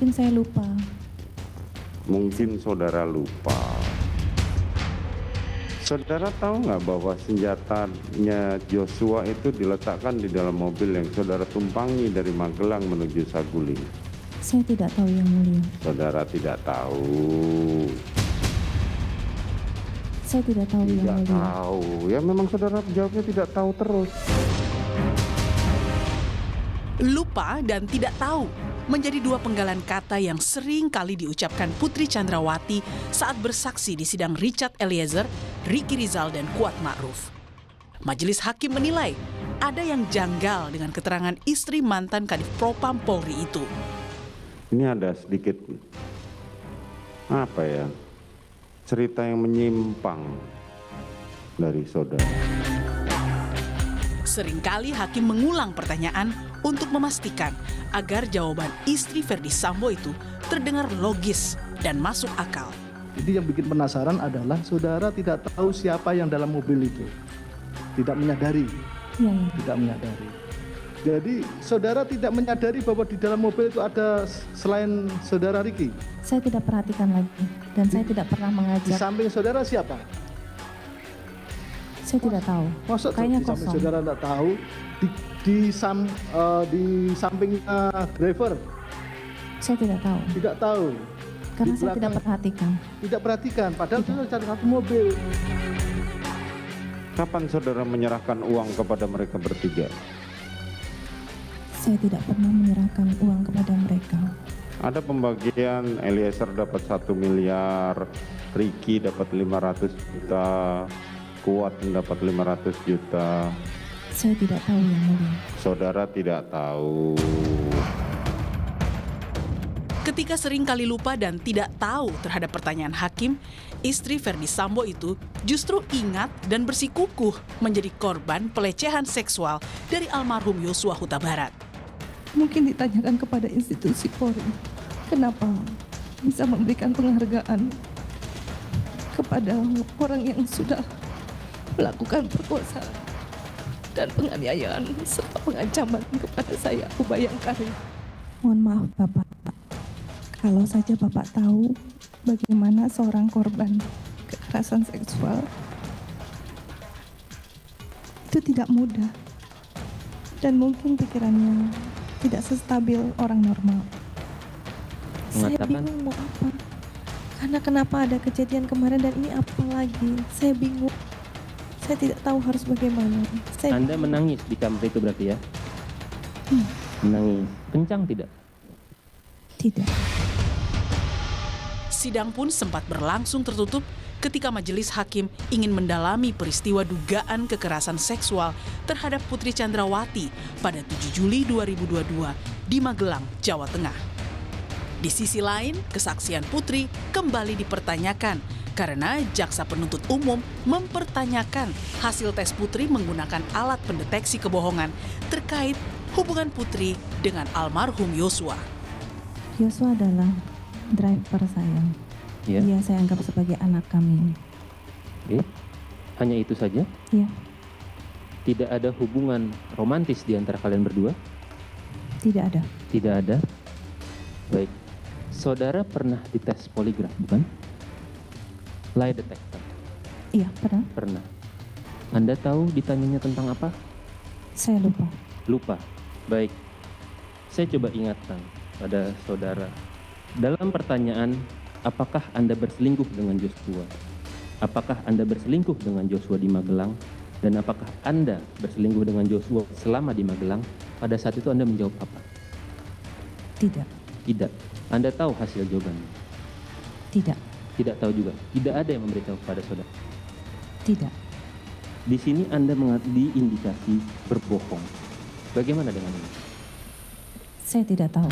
Mungkin saya lupa. Mungkin saudara lupa. Saudara tahu nggak bahwa senjatanya Joshua itu diletakkan di dalam mobil yang saudara tumpangi dari Magelang menuju Saguling? Saya tidak tahu, Yang Mulia. Saudara tidak tahu. Saya tidak tahu, Yang Tidak Mulia. tahu. Ya memang saudara jawabnya tidak tahu terus. Lupa dan tidak tahu menjadi dua penggalan kata yang sering kali diucapkan Putri Chandrawati saat bersaksi di sidang Richard Eliezer, Ricky Rizal, dan Kuat Ma'ruf. Majelis Hakim menilai ada yang janggal dengan keterangan istri mantan Kadif Propam Polri itu. Ini ada sedikit cerita yang menyimpang dari saudara. Seringkali hakim mengulang pertanyaan untuk memastikan agar jawaban istri Verdi Sambo itu terdengar logis dan masuk akal. Jadi yang bikin penasaran adalah saudara tidak tahu siapa yang dalam mobil itu. Tidak menyadari. Iya, ya. Tidak menyadari. Jadi saudara tidak menyadari bahwa di dalam mobil itu ada selain saudara Ricky. Saya tidak perhatikan lagi. Dan saya tidak pernah Di mengajak. samping saudara siapa? Saya tidak tahu. Maksud Kayaknya di samping kosong. saudara tidak tahu. Di sampingnya driver Saya tidak tahu. tidak tahu. Karena Di saya tidak belakang perhatikan. tidak perhatikan. Padahal saudara cari satu mobil. Kapan saudara menyerahkan uang kepada mereka bertiga? Saya tidak pernah menyerahkan uang kepada mereka. Ada pembagian, Eliezer dapat 1 miliar, Ricky dapat 500 juta, Kuat dapat 500 juta. Saya tidak tahu, Yang Mulia. Saudara tidak tahu. Ketika sering kali lupa dan tidak tahu terhadap pertanyaan hakim, istri Verdi Sambo itu justru ingat dan bersikukuh menjadi korban pelecehan seksual dari almarhum Yosua Huta Barat. Mungkin ditanyakan kepada institusi Polri, kenapa bisa memberikan penghargaan kepada orang yang sudah melakukan perkosaan dan penganiayaan serta pengancaman kepada saya, Ubayang Karim. Mohon maaf Bapak, kalau saja Bapak tahu bagaimana seorang korban kekerasan seksual itu tidak mudah dan mungkin pikirannya tidak sestabil orang normal. Saya bingung mau apa. Karena kenapa ada kejadian kemarin dan ini apa lagi? Saya bingung. Saya tidak tahu harus bagaimana. Anda menangis di kamar itu berarti ya? Menangis. Kencang tidak? Tidak. Sidang pun sempat berlangsung tertutup ketika majelis hakim ingin mendalami peristiwa dugaan kekerasan seksual terhadap Putri Chandrawati pada 7 Juli 2022 di Magelang, Jawa Tengah. Di sisi lain, kesaksian Putri kembali dipertanyakan karena jaksa penuntut umum mempertanyakan hasil tes Putri menggunakan alat pendeteksi kebohongan terkait hubungan Putri dengan almarhum Yosua. Yosua adalah driver saya. Ya. Dia saya anggap sebagai anak kami. Oke. Hanya itu saja? Iya, Tidak ada hubungan romantis di antara kalian berdua? tidak ada. Tidak ada. Baik. Saudara pernah dites poligraf, bukan? Lie detector. Iya, pernah. Pernah. Anda tahu ditanyanya tentang apa? Saya lupa. Lupa. Baik. Saya coba ingatkan pada saudara. Dalam pertanyaan, apakah Anda berselingkuh dengan Joshua? Apakah Anda berselingkuh dengan Joshua di Magelang? Dan apakah Anda berselingkuh dengan Joshua selama di Magelang? Pada saat itu Anda menjawab apa? Tidak. Tidak. Anda tahu hasil jawabannya? Tidak. Tidak tahu juga. Tidak ada yang memberitahu kepada saudara. Tidak. Di sini Anda diindikasi berbohong. Bagaimana dengan ini? Saya tidak tahu.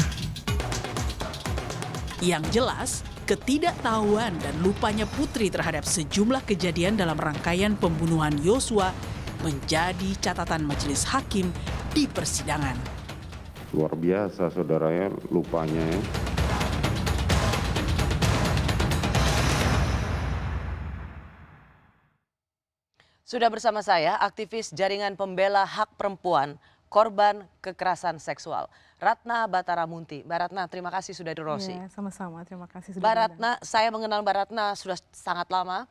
Yang jelas, ketidaktahuan dan lupanya Putri terhadap sejumlah kejadian dalam rangkaian pembunuhan Yosua menjadi catatan majelis hakim di persidangan. Luar biasa saudara ya, lupanya ya. Sudah bersama saya aktivis Jaringan Pembela Hak Perempuan Korban Kekerasan Seksual, Ratna Bataramunti. Mbak Ratna, terima kasih sudah dirosi. Iya, sama-sama. Terima kasih sudah Mbak diundang. Ratna, saya mengenal Mbak Ratna sudah sangat lama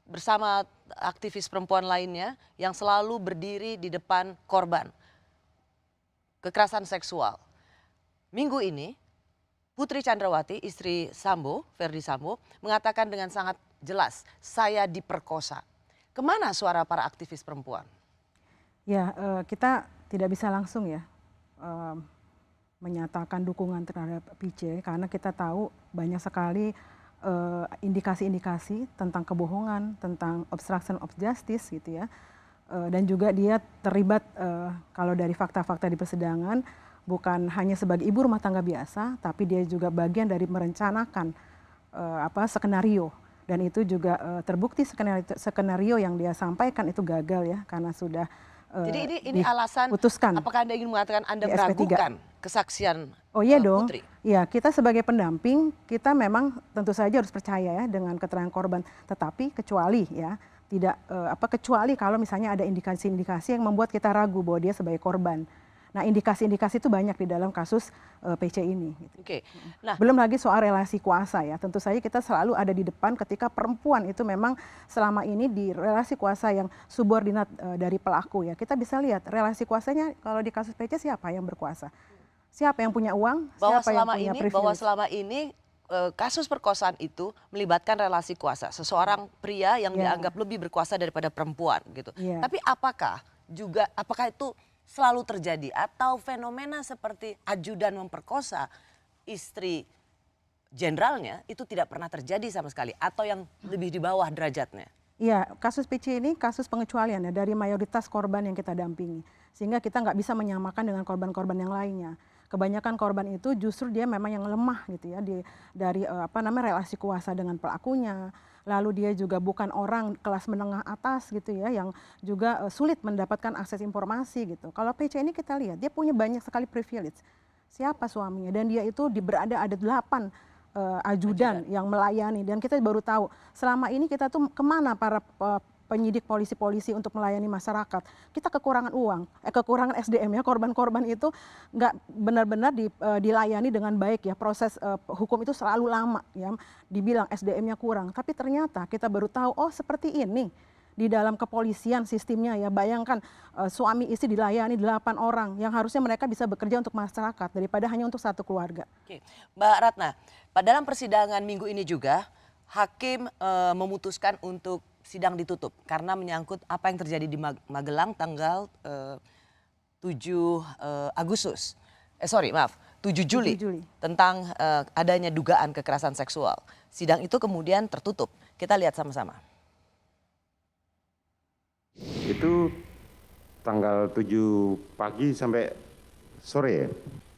bersama aktivis perempuan lainnya yang selalu berdiri di depan korban kekerasan seksual. Minggu ini, Putri Chandrawati, istri Sambo, Verdi Sambo, mengatakan dengan sangat jelas, saya diperkosa. Kemana suara para aktivis perempuan? Ya, kita tidak bisa langsung ya menyatakan dukungan terhadap PC karena kita tahu banyak sekali indikasi-indikasi tentang kebohongan, tentang obstruction of justice gitu ya. Dan juga dia terlibat kalau dari fakta-fakta di persidangan bukan hanya sebagai ibu rumah tangga biasa, tapi dia juga bagian dari merencanakan skenario. Dan itu juga terbukti skenario yang dia sampaikan itu gagal ya karena sudah Jadi ini alasan putuskan. Apakah Anda ingin mengatakan Anda Di SP3. meragukan kesaksian Oh iya dong, Putri? ya kita sebagai pendamping kita memang tentu saja harus percaya ya dengan keterangan korban. Tetapi kecuali ya tidak kecuali kalau misalnya ada indikasi-indikasi yang membuat kita ragu bahwa dia sebagai korban. Nah indikasi-indikasi itu banyak di dalam kasus PC ini. Gitu. Oke. Nah, Belum lagi soal relasi kuasa ya. Tentu saja kita selalu ada di depan ketika perempuan itu memang selama ini di relasi kuasa yang subordinat dari pelaku ya. Kita bisa lihat relasi kuasanya kalau di kasus PC siapa yang berkuasa. Siapa yang punya uang, bahwa siapa yang selama punya ini privilege. kasus perkosaan itu melibatkan relasi kuasa, seseorang pria yang Ya. dianggap lebih berkuasa daripada perempuan gitu. Ya. Tapi apakah itu selalu terjadi atau fenomena seperti ajudan memperkosa istri jenderalnya itu tidak pernah terjadi sama sekali atau yang lebih di bawah derajatnya? Iya, kasus PC ini kasus pengecualian ya dari mayoritas korban yang kita dampingi. Sehingga kita nggak bisa menyamakan dengan korban-korban yang lainnya. Kebanyakan korban itu justru dia memang yang lemah gitu ya dari relasi kuasa dengan pelakunya. Lalu dia juga bukan orang kelas menengah atas gitu ya yang juga sulit mendapatkan akses informasi gitu. Kalau PC ini kita lihat dia punya banyak sekali privilege. Siapa suaminya dan dia itu ada 8 ajudan yang melayani dan kita baru tahu selama ini kita tuh kemana para penyidik polisi-polisi untuk melayani masyarakat. Kita kekurangan uang, kekurangan SDM ya, korban-korban itu nggak benar-benar dilayani dengan baik ya. Proses hukum itu selalu lama ya, dibilang SDM-nya kurang. Tapi ternyata kita baru tahu, oh seperti ini di dalam kepolisian sistemnya ya. Bayangkan suami istri dilayani 8 orang yang harusnya mereka bisa bekerja untuk masyarakat daripada hanya untuk satu keluarga. Oke. Mbak Ratna, dalam persidangan minggu ini juga hakim memutuskan untuk sidang ditutup karena menyangkut apa yang terjadi di Magelang tanggal 7 Juli tentang adanya dugaan kekerasan seksual. Sidang itu kemudian tertutup. Kita lihat sama-sama. Itu tanggal 7 pagi sampai sore ya?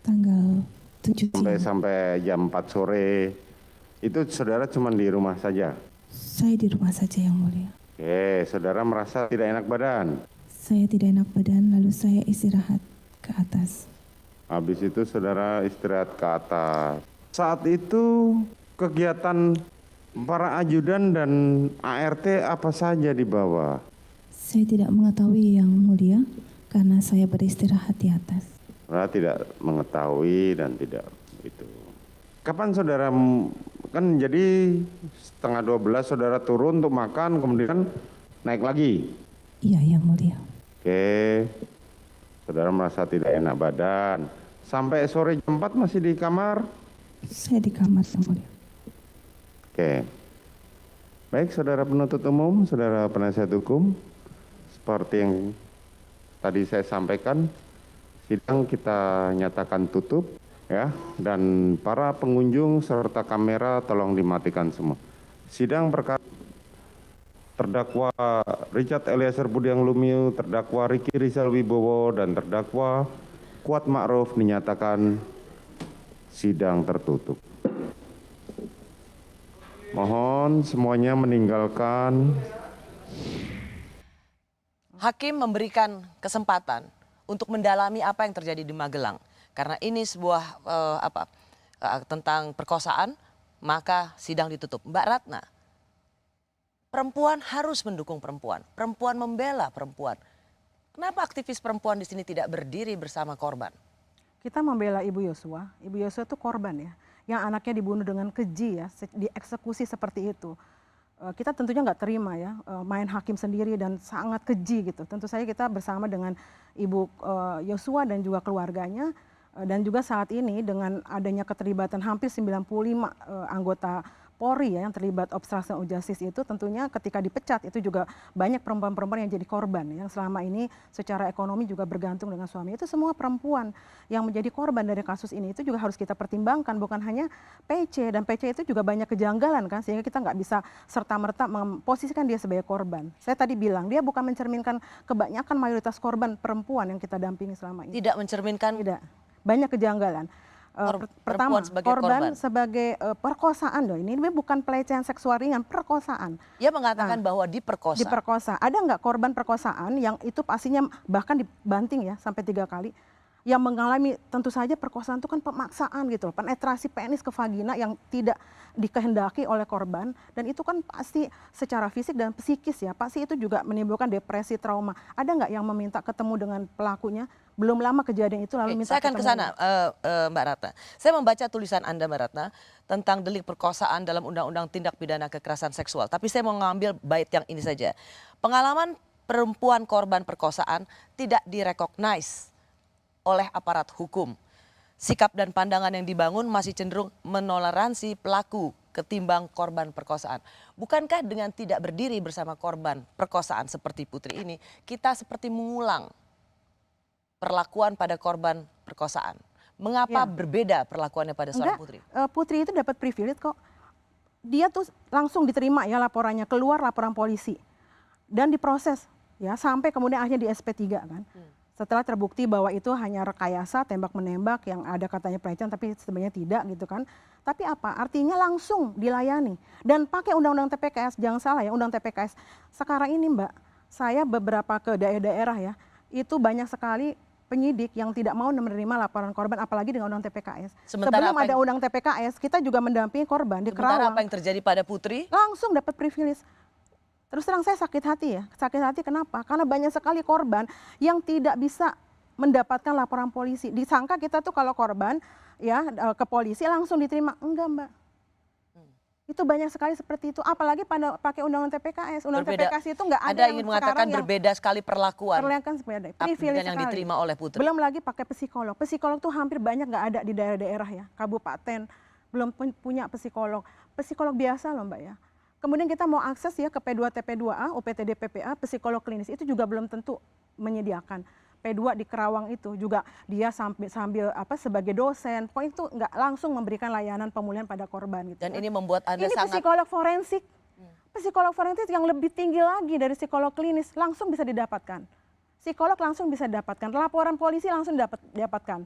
Tanggal 7 Sampai jam 4 sore. Itu saudara cuma di rumah saja? Saya di rumah saja yang mulia. Oke, saudara merasa tidak enak badan? Saya tidak enak badan lalu saya istirahat ke atas. Habis itu saudara istirahat ke atas. Saat itu kegiatan para ajudan dan ART apa saja di bawah? Saya tidak mengetahui yang mulia karena saya beristirahat di atas. Saudara tidak mengetahui dan tidak itu. Kapan saudara kan jadi 11:30 saudara turun untuk makan kemudian naik lagi? Iya yang mulia. Oke, saudara merasa tidak enak badan. Sampai sore jam 4 masih di kamar? Saya di kamar yang mulia. Oke. Baik, saudara penuntut umum, saudara penasihat hukum, seperti yang tadi saya sampaikan, sidang kita nyatakan tutup ya, dan para pengunjung serta kamera tolong dimatikan semua. Sidang perkara terdakwa Richard Eliezer Budiang Lumiu, terdakwa Ricky Rizal Wibowo, dan terdakwa Kuat Ma'ruf dinyatakan sidang tertutup. Mohon semuanya meninggalkan. Hakim memberikan kesempatan untuk mendalami apa yang terjadi di Magelang. Karena ini sebuah tentang perkosaan, maka sidang ditutup. Mbak Ratna, perempuan harus mendukung perempuan. Perempuan membela perempuan. Kenapa aktivis perempuan di sini tidak berdiri bersama korban? Kita membela Ibu Yosua. Ibu Yosua itu korban ya, yang anaknya dibunuh dengan keji ya, dieksekusi seperti itu. Kita tentunya nggak terima ya, main hakim sendiri dan sangat keji gitu. Tentu saja kita bersama dengan Ibu Yosua dan juga keluarganya, dan juga saat ini dengan adanya keterlibatan hampir 95 anggota Polri ya yang terlibat obstruction of justice itu, tentunya ketika dipecat itu juga banyak perempuan-perempuan yang jadi korban yang selama ini secara ekonomi juga bergantung dengan suami. Itu semua perempuan yang menjadi korban dari kasus ini, itu juga harus kita pertimbangkan, bukan hanya PC, dan PC itu juga banyak kejanggalan kan, sehingga kita nggak bisa serta-merta memposisikan dia sebagai korban. Saya tadi bilang dia bukan mencerminkan kebanyakan mayoritas korban perempuan yang kita dampingi selama ini. Tidak mencerminkan. Tidak, banyak kejanggalan. Pertama, korban sebagai perkosaan loh. Ini bukan pelecehan seksual ringan, perkosaan. Ia mengatakan bahwa diperkosa. Diperkosa. Ada nggak korban perkosaan yang itu pastinya bahkan dibanting ya sampai 3 kali, yang mengalami tentu saja perkosaan itu kan pemaksaan gitu loh, penetrasi penis ke vagina yang tidak dikehendaki oleh korban, dan itu kan pasti secara fisik dan psikis ya, pasti itu juga menimbulkan depresi, trauma. Ada nggak yang meminta ketemu dengan pelakunya? Belum lama kejadian itu lalu minta saya akan ke sana, Mbak Ratna. Saya membaca tulisan Anda, Mbak Ratna, tentang delik perkosaan dalam Undang-Undang Tindak Pidana Kekerasan Seksual. Tapi saya mau ngambil bait yang ini saja. Pengalaman perempuan korban perkosaan tidak direcognize oleh aparat hukum. Sikap dan pandangan yang dibangun masih cenderung menoleransi pelaku ketimbang korban perkosaan. Bukankah dengan tidak berdiri bersama korban perkosaan seperti Putri ini, kita seperti mengulang perlakuan pada korban perkosaan? Mengapa berbeda perlakuannya pada seorang Putri? Putri itu dapat privilege kok. Dia tuh langsung diterima ya laporannya, keluar laporan polisi dan diproses ya sampai kemudian akhirnya di SP3 kan. Setelah terbukti bahwa itu hanya rekayasa tembak menembak yang ada katanya pelecehan tapi sebenarnya tidak gitu kan. Tapi apa? Artinya langsung dilayani dan pakai undang-undang TPKS. Jangan salah ya, undang TPKS. Sekarang ini Mbak, saya beberapa ke daerah-daerah ya, itu banyak sekali penyidik yang tidak mau menerima laporan korban, apalagi dengan undang TPKS. Sebelum ada undang TPKS, kita juga mendampingi korban di Kerawang. Sementara apa yang terjadi pada Putri? Langsung dapat privilege. Terus terang saya sakit hati ya. Sakit hati kenapa? Karena banyak sekali korban yang tidak bisa mendapatkan laporan polisi. Disangka kita tuh kalau korban ya ke polisi langsung diterima. Enggak Mbak. Itu banyak sekali seperti itu, apalagi pada pakai undang-undang TPKS. Undang-undang TPKS itu nggak ada yang mengatakan berbeda sekali perlakuan. Perlakuan privilege yang diterima oleh Putri. Belum lagi pakai psikolog. Psikolog tuh hampir banyak nggak ada di daerah-daerah ya. Kabupaten belum punya psikolog. Psikolog biasa loh Mbak ya. Kemudian kita mau akses ya ke P2TP2A, UPTD PPA, psikolog klinis itu juga belum tentu menyediakan. P2 di Kerawang itu juga dia sambil sebagai dosen, pokoknya itu nggak langsung memberikan layanan pemulihan pada korban gitu. Dan ini membuat Anda ini sangat... psikolog forensik. Psikolog forensik yang lebih tinggi lagi dari psikolog klinis langsung bisa didapatkan. Psikolog langsung bisa didapatkan, laporan polisi langsung didapatkan.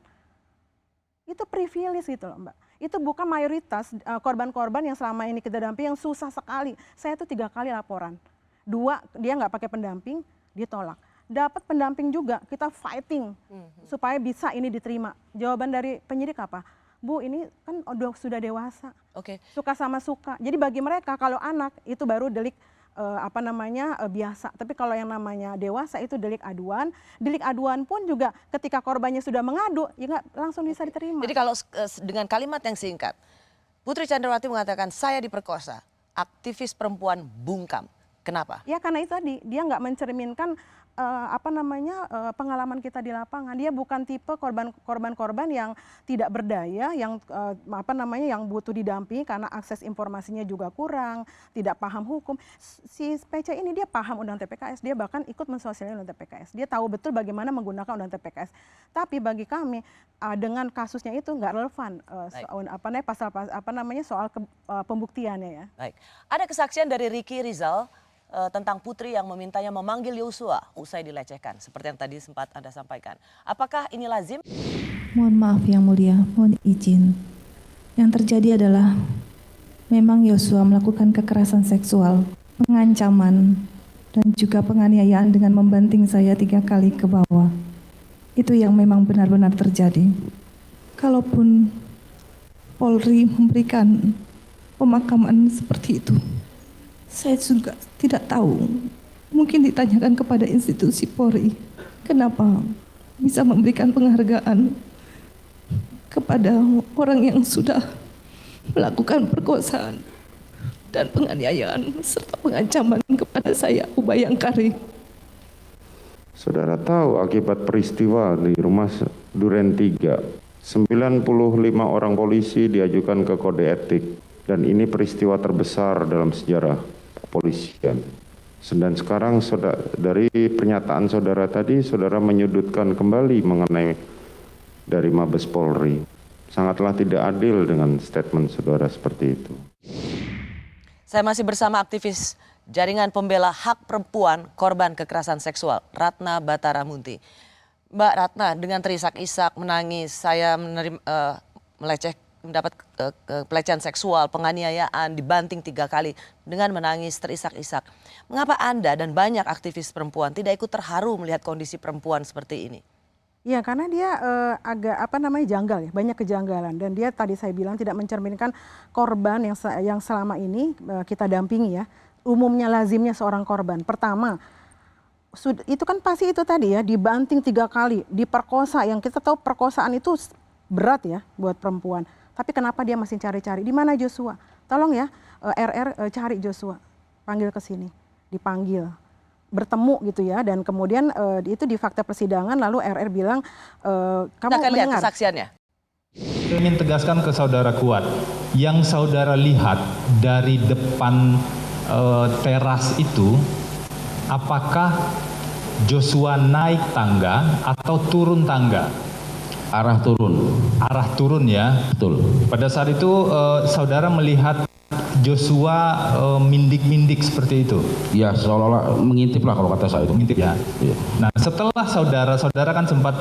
Itu privilege gitu loh Mbak. Itu bukan mayoritas korban-korban yang selama ini kita dampingi yang susah sekali. Saya tuh 3 kali laporan. 2 dia nggak pakai pendamping, ditolak. Dapat pendamping juga, kita fighting supaya bisa ini diterima. Jawaban dari penyidik apa? Bu, ini kan sudah dewasa. Suka sama suka. Jadi bagi mereka kalau anak itu baru delik biasa. Tapi kalau yang namanya dewasa itu delik aduan. Delik aduan pun juga ketika korbannya sudah mengadu, ya nggak langsung bisa diterima. Jadi kalau dengan kalimat yang singkat, Putri Chandrawati mengatakan saya diperkosa, aktivis perempuan bungkam. Kenapa? Ya karena itu tadi, dia nggak mencerminkan pengalaman kita di lapangan. Dia bukan tipe korban-korban yang tidak berdaya, yang yang butuh didampingi karena akses informasinya juga kurang, tidak paham hukum. Si PC ini dia paham undang TPKS, dia bahkan ikut mensosialisasikan undang TPKS. Dia tahu betul bagaimana menggunakan undang TPKS. Tapi bagi kami dengan kasusnya itu nggak relevan soal pembuktiannya ya. Baik. Ada kesaksian dari Ricky Rizal tentang Putri yang memintanya memanggil Yosua usai dilecehkan, seperti yang tadi sempat Anda sampaikan. Apakah ini lazim? Mohon maaf Yang Mulia, mohon izin. Yang terjadi adalah memang Yosua melakukan kekerasan seksual, pengancaman, dan juga penganiayaan dengan membanting saya 3 kali ke bawah. Itu yang memang benar-benar terjadi. Kalaupun Polri memberikan pemakaman seperti itu, saya juga tidak tahu. Mungkin ditanyakan kepada institusi Polri, kenapa bisa memberikan penghargaan kepada orang yang sudah melakukan perkosaan dan penganiayaan serta pengancaman kepada saya, Ubayang Karing. Saudara tahu akibat peristiwa di rumah Duren 3, 95 orang polisi diajukan ke kode etik, dan ini peristiwa terbesar dalam sejarah kepolisian. Dan sekarang dari pernyataan saudara tadi, saudara menyudutkan kembali mengenai dari Mabes Polri. Sangatlah tidak adil dengan statement saudara seperti itu. Saya masih bersama aktivis Jaringan Pembela Hak Perempuan Korban Kekerasan Seksual, Ratna Batara Munti. Mbak Ratna, dengan terisak-isak menangis, saya mendapat pelecehan seksual, penganiayaan, dibanting 3 kali dengan menangis terisak-isak. Mengapa Anda dan banyak aktivis perempuan tidak ikut terharu melihat kondisi perempuan seperti ini? Ya, karena dia agak janggal ya, banyak kejanggalan, dan dia tadi saya bilang tidak mencerminkan korban yang selama ini kita dampingi ya. Umumnya lazimnya seorang korban. Pertama, itu kan pasti itu tadi ya, dibanting 3 kali, diperkosa, yang kita tahu perkosaan itu berat ya buat perempuan. Tapi kenapa dia masih cari-cari? Di mana Joshua? Tolong ya, cari Joshua, panggil ke sini, dipanggil. Bertemu gitu ya, dan kemudian itu di fakta persidangan, lalu RR bilang kamu Kita akan lihat mendengar kesaksiannya. Saya ingin tegaskan ke saudara Kuat, yang saudara lihat dari depan teras itu, apakah Joshua naik tangga atau turun tangga? Arah turun. Arah turun ya. Betul. Pada saat itu saudara melihat Joshua mindik-mindik seperti itu. Ya, seolah-olah mengintip lah kalau kata saya itu. Mengintip ya. Iya. Nah, setelah saudara kan sempat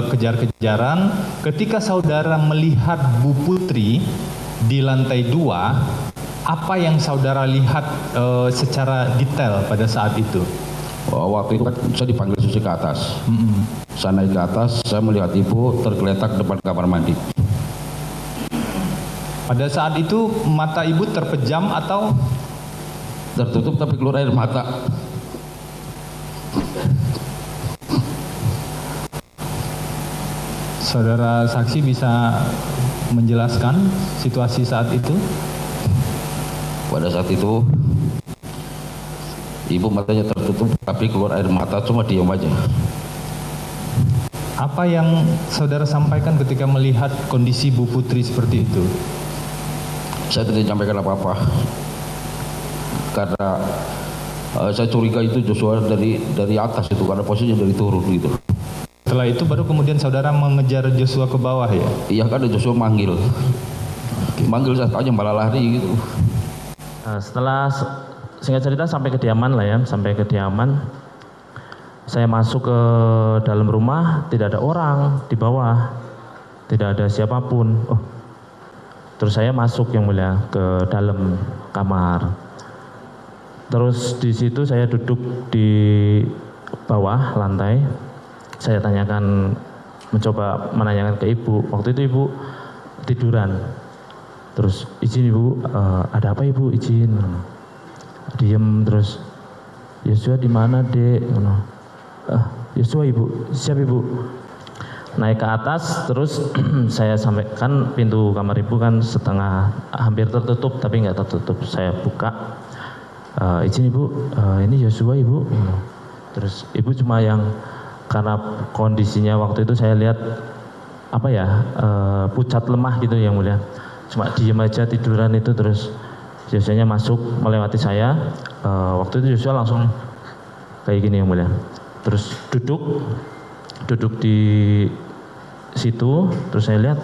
kejar-kejaran, ketika saudara melihat Bu Putri di lantai 2, apa yang saudara lihat secara detail pada saat itu? Waktu itu kan saya dipanggil Susi ke atas. Saya naik ke atas, saya melihat ibu tergeletak depan kamar mandi. Pada saat itu mata ibu terpejam atau Tertutup tapi keluar air mata. saudara saksi bisa menjelaskan situasi saat itu? Pada saat itu ibu matanya tertutup tapi keluar air mata, cuma diam aja. Apa yang saudara sampaikan ketika melihat kondisi Bu Putri seperti itu? Saya tidak sampaikan apa-apa karena saya curiga itu Joshua dari atas itu, karena posisinya dari turun gitu. Setelah itu baru kemudian saudara mengejar Joshua ke bawah ya? Iya, kan ada Joshua manggil saya tanya malah lari gitu. Setelah singkat cerita sampai kediaman lah ya, sampai kediaman saya masuk ke dalam rumah, tidak ada orang di bawah, tidak ada siapapun. Terus saya masuk yang mulia ke dalam kamar. Terus di situ saya duduk di bawah lantai. Saya tanyakan, mencoba menanyakan ke ibu. Waktu itu ibu tiduran. Terus izin ibu, ada apa ibu, izin. Diem terus, Joshua di mana dek? Joshua ibu, siap ibu. Naik ke atas, terus saya sampaikan pintu kamar ibu kan setengah hampir tertutup tapi nggak tertutup. Saya buka, izin ibu, ini Joshua ibu. Terus ibu cuma yang karena kondisinya waktu itu saya lihat apa ya, pucat lemah gitu yang mulia. Cuma diem aja tiduran itu. Terus Joshua masuk melewati saya. Waktu itu Joshua langsung kayak gini yang mulia. Terus duduk di situ, terus saya lihat.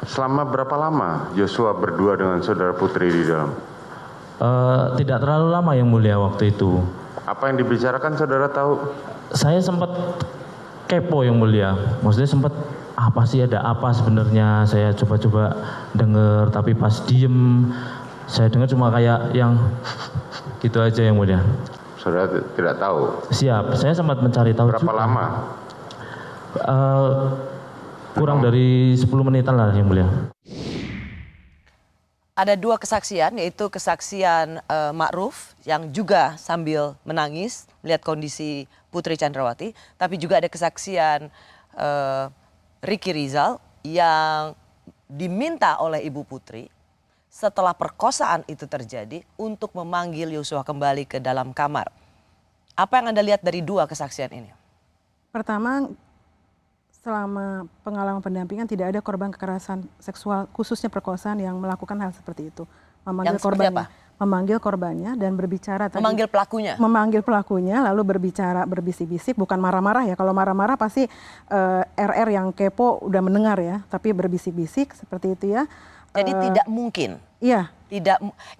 Selama berapa lama Joshua berdua dengan saudara Putri di dalam? Tidak terlalu lama yang mulia waktu itu. Apa yang dibicarakan saudara tahu? Saya sempat kepo yang mulia, maksudnya sempat apa sih, ada apa sebenarnya. Saya coba-coba dengar, tapi pas diem saya dengar cuma kayak yang gitu aja yang mulia. Saudara tidak tahu? Siap, saya sempat mencari tahu. Berapa lama? Kurang dari 10 menitan lah yang mulia. Ada 2 kesaksian, yaitu kesaksian Ma'ruf yang juga sambil menangis melihat kondisi Putri Chandrawati, tapi juga ada kesaksian Ricky Rizal yang diminta oleh Ibu Putri setelah perkosaan itu terjadi untuk memanggil Yosua kembali ke dalam kamar. Apa yang Anda lihat dari dua kesaksian ini? Pertama, selama pengalaman pendampingan tidak ada korban kekerasan seksual khususnya perkosaan yang melakukan hal seperti itu. Memanggil Yang seperti korbannya, apa? memanggil korbannya dan berbicara tadi. Memanggil pelakunya? Memanggil pelakunya lalu berbicara berbisik-bisik, bukan marah-marah ya. Kalau marah-marah pasti RR yang kepo udah mendengar ya, tapi berbisik-bisik seperti itu ya. Jadi tidak mungkin. Iya.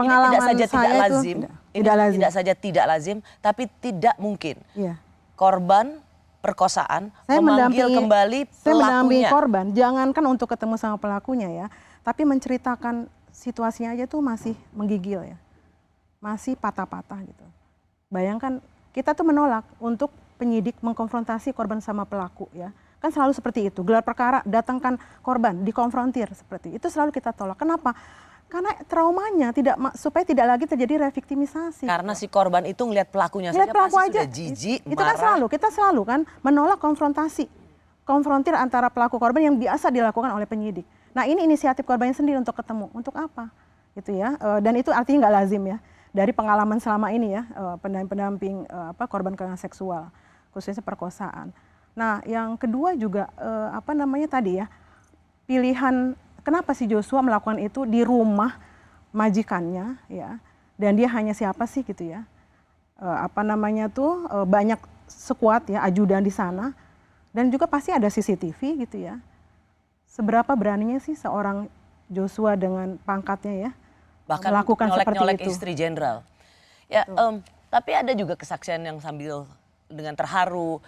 Pengalaman ini tidak saja tidak lazim. Tidak lazim. Tidak saja tidak lazim, tapi tidak mungkin. Iya. Korban perkosaan Saya memanggil kembali pelakunya. Saya mendampingi korban, jangankan untuk ketemu sama pelakunya ya, tapi menceritakan situasinya aja tuh masih menggigil ya. Masih patah-patah gitu. Bayangkan kita tuh menolak untuk penyidik mengkonfrontasi korban sama pelaku ya. Kan selalu seperti itu, gelar perkara, datangkan korban, dikonfrontir seperti itu selalu kita tolak. Kenapa? Karena traumanya supaya tidak lagi terjadi reviktimisasi. Karena si korban itu ngelihat pelakunya saja pelaku pasti aja, sudah jijik, itu marah. kan kita selalu kan menolak konfrontasi. Konfrontir antara pelaku korban yang biasa dilakukan oleh penyidik. Nah ini inisiatif korbannya sendiri untuk ketemu. Untuk apa? Gitu ya. Dan itu artinya nggak lazim ya. Dari pengalaman selama ini ya, pendamping korban kekerasan seksual, khususnya perkosaan. Nah yang kedua juga tadi ya, pilihan kenapa si Joshua melakukan itu di rumah majikannya ya, dan dia hanya siapa sih gitu ya, banyak sekuat ya ajudan di sana, dan juga pasti ada CCTV gitu ya. Seberapa beraninya sih seorang Joshua dengan pangkatnya ya bahkan melakukan seperti nyolek itu. Istri jenderal. Ya, tapi ada juga kesaksian yang sambil dengan terharu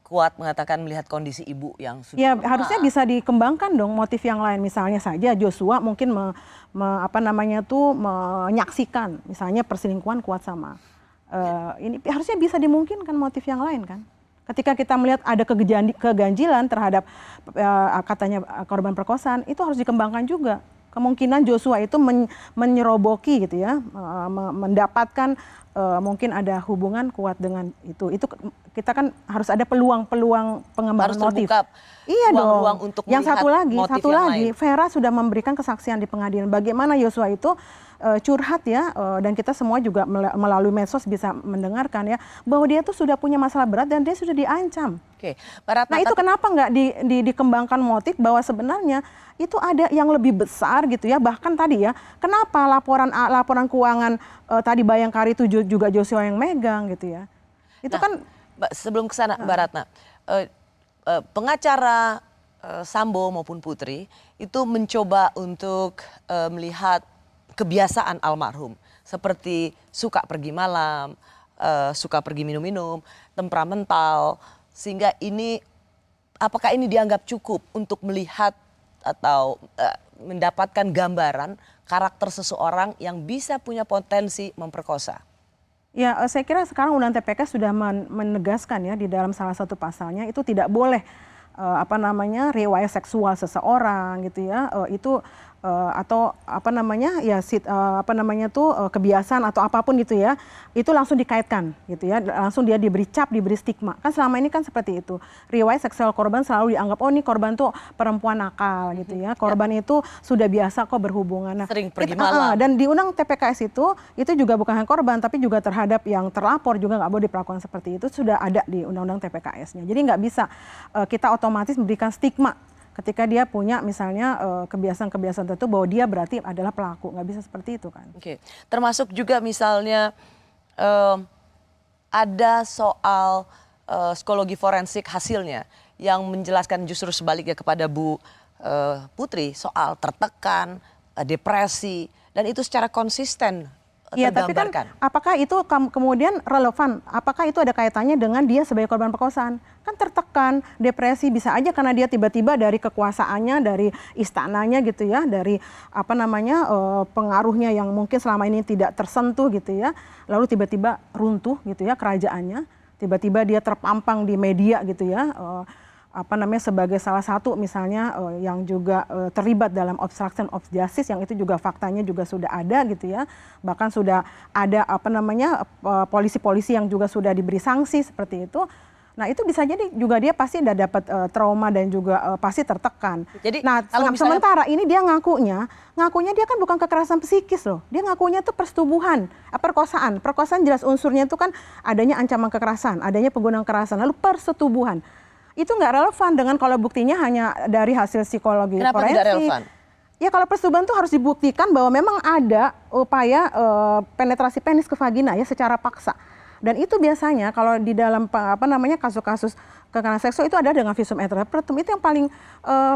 kuat mengatakan melihat kondisi ibu yang sudah ya harusnya bisa dikembangkan dong motif yang lain, misalnya saja Joshua mungkin menyaksikan misalnya perselingkuhan kuat sama ini harusnya bisa dimungkinkan motif yang lain kan. Ketika kita melihat ada keganjilan terhadap katanya korban perkosaan, itu harus dikembangkan juga. Kemungkinan Joshua itu menyeroboki gitu ya, mendapatkan mungkin ada hubungan kuat dengan itu. Itu kita kan harus ada peluang pengembangan harus motif. Terbuka iya dong. Ruang untuk yang satu lagi, lain. Vera sudah memberikan kesaksian di pengadilan bagaimana Joshua itu curhat ya, dan kita semua juga melalui medsos bisa mendengarkan ya, bahwa dia tuh sudah punya masalah berat dan dia sudah diancam. Oke, Mbak Ratna, nah itu kenapa nggak dikembangkan motif bahwa sebenarnya itu ada yang lebih besar gitu ya, bahkan tadi ya, kenapa laporan keuangan tadi Bayangkari itu juga Joshua yang megang gitu ya. Itu kan sebelum ke sana Mbak Ratna, pengacara Sambo maupun Putri itu mencoba untuk melihat kebiasaan almarhum seperti suka pergi malam, suka pergi minum-minum, temperamental, sehingga apakah ini dianggap cukup untuk melihat atau mendapatkan gambaran karakter seseorang yang bisa punya potensi memperkosa? Ya, saya kira sekarang Undang TPK sudah menegaskan ya di dalam salah satu pasalnya itu tidak boleh riwayat seksual seseorang gitu ya, itu atau kebiasaan atau apapun gitu ya, itu langsung dikaitkan gitu ya, langsung dia diberi cap, diberi stigma. Kan selama ini kan seperti itu, riwayat seksual korban selalu dianggap oh ini korban tuh perempuan nakal gitu ya, korban itu sudah biasa kok berhubungan. Nah, sering pergi malam. Dan di Undang TPKS itu juga bukan hanya korban tapi juga terhadap yang terlapor juga nggak boleh diperlakukan seperti itu, sudah ada di Undang-Undang TPKS-nya. Jadi nggak bisa kita otomatis memberikan stigma ketika dia punya misalnya kebiasaan-kebiasaan tertentu bahwa dia berarti adalah pelaku, nggak bisa seperti itu kan. Oke, termasuk juga misalnya ada soal psikologi forensik hasilnya yang menjelaskan justru sebaliknya kepada Bu Putri soal tertekan, depresi, dan itu secara konsisten Iya, tapi kan apakah itu kemudian relevan? Apakah itu ada kaitannya dengan dia sebagai korban perkosaan? Kan tertekan, depresi bisa aja karena dia tiba-tiba dari kekuasaannya, dari istananya gitu ya, dari pengaruhnya yang mungkin selama ini tidak tersentuh gitu ya, lalu tiba-tiba runtuh gitu ya kerajaannya, tiba-tiba dia terpampang di media gitu ya. Sebagai salah satu misalnya yang juga terlibat dalam obstruction of justice, yang itu juga faktanya juga sudah ada gitu ya, bahkan sudah ada polisi-polisi yang juga sudah diberi sanksi seperti itu. Nah itu bisa jadi juga dia pasti udah dapat trauma dan juga pasti tertekan. Jadi, nah kalau misalnya- sementara ini dia ngakunya dia kan bukan kekerasan psikis loh. Dia ngakunya tuh persetubuhan, perkosaan. Perkosaan jelas unsurnya itu kan adanya ancaman kekerasan, adanya penggunaan kekerasan, lalu persetubuhan. Itu nggak relevan dengan kalau buktinya hanya dari hasil psikologi Kenapa forensik. tidak relevan? Ya kalau persetubuhan itu harus dibuktikan bahwa memang ada upaya penetrasi penis ke vagina ya secara paksa. Dan itu biasanya kalau di dalam kasus-kasus kekerasan seksual itu ada dengan visum et repertum, itu yang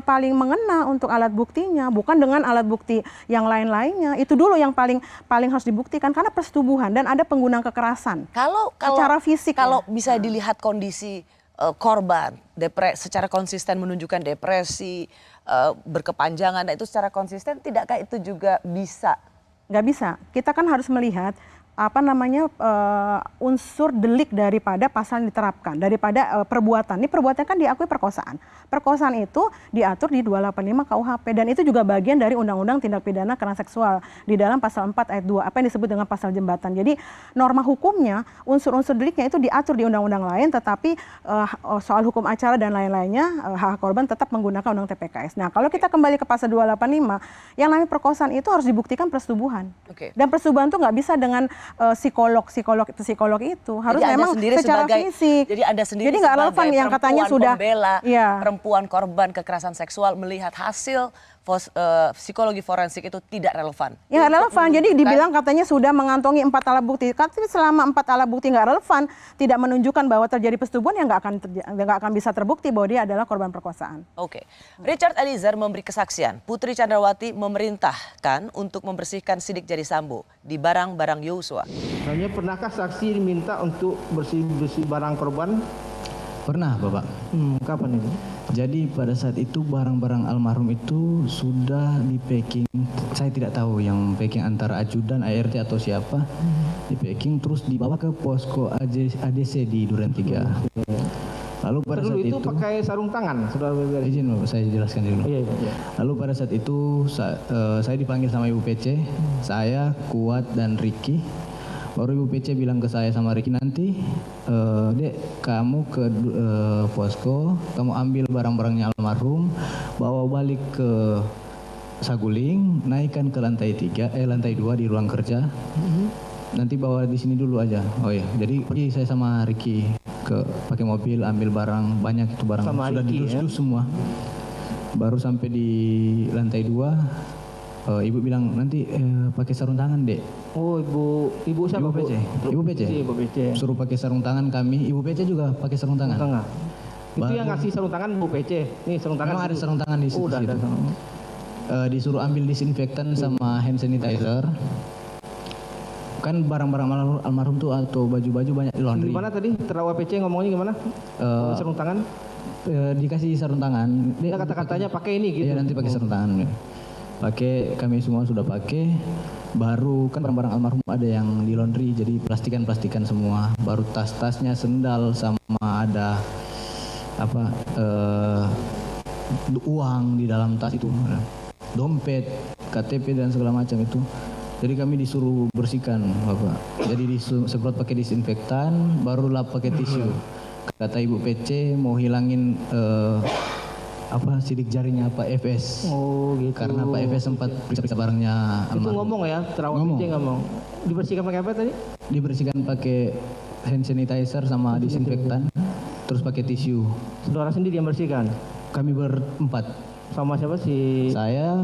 paling mengena untuk alat buktinya, bukan dengan alat bukti yang lain-lainnya. Itu dulu yang paling harus dibuktikan karena persetubuhan dan ada penggunaan kekerasan. Secara fisik kalau ya. bisa dilihat kondisi korban secara konsisten menunjukkan depresi berkepanjangan, itu secara konsisten tidakkah itu juga bisa? Nggak bisa. Kita kan harus melihat unsur delik daripada pasal yang diterapkan, daripada perbuatan. Ini perbuatan kan diakui perkosaan. Perkosaan itu diatur di 285 KUHP dan itu juga bagian dari Undang-Undang Tindak Pidana Kekerasan Seksual di dalam pasal 4 ayat 2, apa yang disebut dengan pasal jembatan. Jadi norma hukumnya, unsur-unsur deliknya itu diatur di undang-undang lain, tetapi soal hukum acara dan lain-lainnya, hak korban tetap menggunakan Undang TPKS. Nah, kalau kita kembali ke pasal 285, yang namanya perkosaan itu harus dibuktikan persetubuhan. Dan persetubuhan itu nggak bisa dengan psikolog itu harus jadi memang secara fisik. Jadi Anda sendiri jadi nggak relevan yang katanya sudah membela perempuan korban kekerasan seksual melihat hasil psikologi forensik itu tidak relevan. Ya nggak relevan. Jadi dibilang katanya sudah mengantongi 4 alat bukti. Tapi selama 4 alat bukti nggak relevan, tidak menunjukkan bahwa terjadi persetubuhan, ya nggak akan bisa terbukti bahwa dia adalah korban perkosaan. Oke. Richard Eliezer memberi kesaksian. Putri Chandrawati memerintahkan untuk membersihkan sidik jari Sambo di barang-barang Yosua. Hanya pernahkah saksi diminta untuk bersih-bersih barang korban? Pernah, Bapak. Kapan itu? Jadi pada saat itu barang-barang almarhum itu sudah di packing. Saya tidak tahu yang packing antara ajudan, ART atau siapa. Di packing terus dibawa ke posko ADC di Duren 3. Lalu pada saat itu pakai sarung tangan, saudara. Izin Bapak, saya jelaskan dulu. Iya. Lalu pada saat itu saya dipanggil sama Ibu PC, saya, Kuat dan Ricky. Baru Ibu PC bilang ke saya sama Ricky, nanti Dek, kamu ke posko, kamu ambil barang-barangnya almarhum, bawa balik ke Saguling, naikkan ke lantai 2 di ruang kerja. Nanti bawa di sini dulu aja. Oh iya, jadi pergi saya sama Ricky pakai mobil, ambil barang, banyak itu barang Sama sudah Ricky, didus-dus semua. Baru sampai di lantai 2. Ibu bilang nanti pakai sarung tangan, Dek. Oh, ibu siapa? Ibu PC. Ibu PC. Ibu PC. Suruh pakai sarung tangan kami. Ibu PC juga pakai sarung tangan. Itu yang ngasih sarung tangan Ibu PC. Nih sarung tangan. Memang ada sarung tangan di situ. Disuruh ambil disinfektan sama hand sanitizer. Kan barang-barang almarhum tuh atau baju-baju banyak di laundry. Gimana tadi? Terdakwa PC ngomongnya gimana? Sarung tangan? Dikasih sarung tangan. Dia kata-katanya pakai ini gitu. Iya, nanti pakai sarung tangan. Pakai, kami semua sudah pakai. Baru kan barang-barang almarhum ada yang di laundry, jadi plastikan semua. Baru tas-tasnya, sendal, sama ada uang di dalam tas itu, dompet, KTP dan segala macam itu. Jadi kami disuruh bersihkan, Bapak. Jadi disemprot pakai disinfektan, baru lap pakai tisu. Kata Ibu PC mau hilangin sidik jarinya Pak FS. Oh gitu. Karena Pak FS sempat periksa barangnya almarhum. Itu ngomong ya, terawat PC ngomong. Dibersihkan pakai apa tadi? Dibersihkan pakai hand sanitizer sama disinfektan, terus pakai tisu. Saudara sendiri yang bersihkan? Kami berempat. Sama siapa sih? Saya,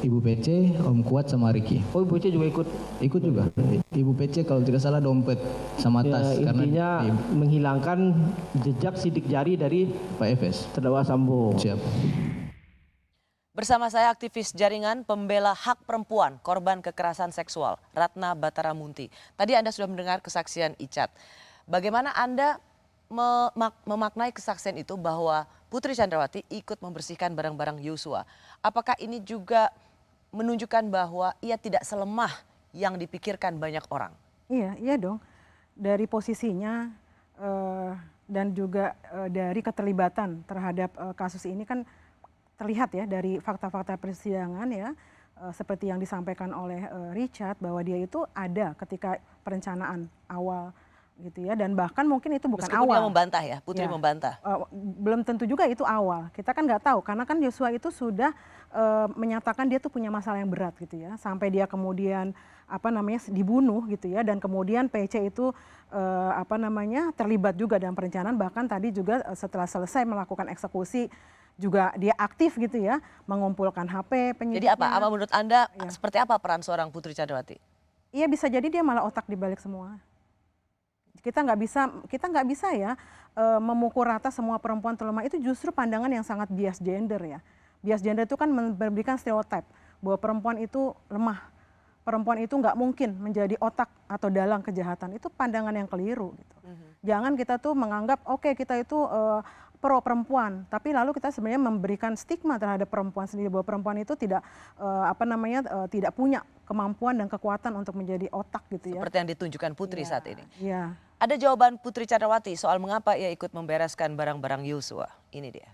Ibu PC, Om Kuat sama Ricky. Oh, Ibu PC juga ikut? Ikut juga. Ibu PC kalau tidak salah dompet sama tas. Intinya menghilangkan jejak sidik jari dari Pak FS. Terdakwa Sambo. Siap. Bersama saya aktivis jaringan pembela hak perempuan korban kekerasan seksual, Ratna Batara Munti. Tadi Anda sudah mendengar kesaksian Icat. Bagaimana Anda memaknai kesaksian itu bahwa Putri Chandrawati ikut membersihkan barang-barang Yosua? Apakah ini juga menunjukkan bahwa ia tidak selemah yang dipikirkan banyak orang? Iya dong. Dari posisinya dan juga dari keterlibatan terhadap kasus ini kan terlihat ya dari fakta-fakta persidangan ya. Seperti yang disampaikan oleh Richard bahwa dia itu ada ketika perencanaan awal gitu ya, dan bahkan mungkin itu bukan Meskipun awal. dia membantah ya, Putri Ya. membantah. Belum tentu juga itu awal. Kita kan nggak tahu karena kan Yosua itu sudah menyatakan dia tuh punya masalah yang berat gitu ya, sampai dia kemudian dibunuh gitu ya, dan kemudian PC itu terlibat juga dalam perencanaan, bahkan tadi juga setelah selesai melakukan eksekusi juga dia aktif gitu ya, mengumpulkan HP Jadi penyidiknya. apa menurut Anda Ya. seperti apa peran seorang Putri Chandrawati? Iya, bisa jadi dia malah otak dibalik semua. Kita nggak bisa ya memukul rata semua perempuan terlemah. Itu justru pandangan yang sangat bias gender ya. Bias gender itu kan memberikan stereotip bahwa perempuan itu lemah, perempuan itu nggak mungkin menjadi otak atau dalang kejahatan. Itu pandangan yang keliru gitu. Jangan kita tuh menganggap oke, kita itu pro perempuan, tapi lalu kita sebenarnya memberikan stigma terhadap perempuan sendiri, bahwa perempuan itu tidak tidak punya kemampuan dan kekuatan untuk menjadi otak gitu ya. Seperti yang ditunjukkan Putri saat ini. Iya. Ada jawaban Putri Chandrawati soal mengapa ia ikut membereskan barang-barang Yosua. Ini dia.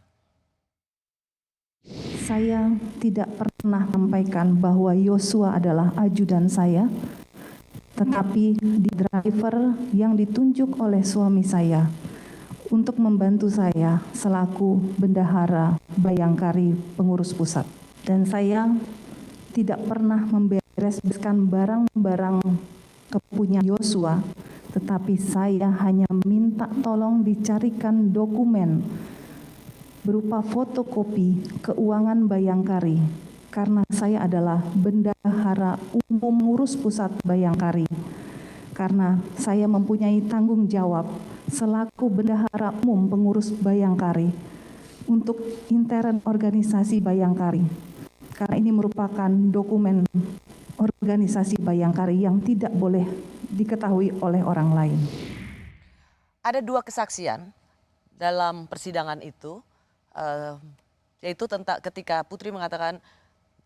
Saya tidak pernah menyampaikan bahwa Yosua adalah ajudan saya, tetapi di driver yang ditunjuk oleh suami saya untuk membantu saya selaku bendahara Bayangkari pengurus pusat. Dan saya tidak pernah membereskan barang-barang kepunyaan Yosua, tetapi saya hanya minta tolong dicarikan dokumen berupa fotokopi keuangan Bayangkari, karena saya adalah bendahara umum pengurus pusat Bayangkari, karena saya mempunyai tanggung jawab selaku bendahara umum pengurus Bayangkari untuk intern organisasi Bayangkari, karena ini merupakan dokumen organisasi Bayangkari yang tidak boleh diketahui oleh orang lain. Ada dua kesaksian dalam persidangan itu, yaitu tentang ketika Putri mengatakan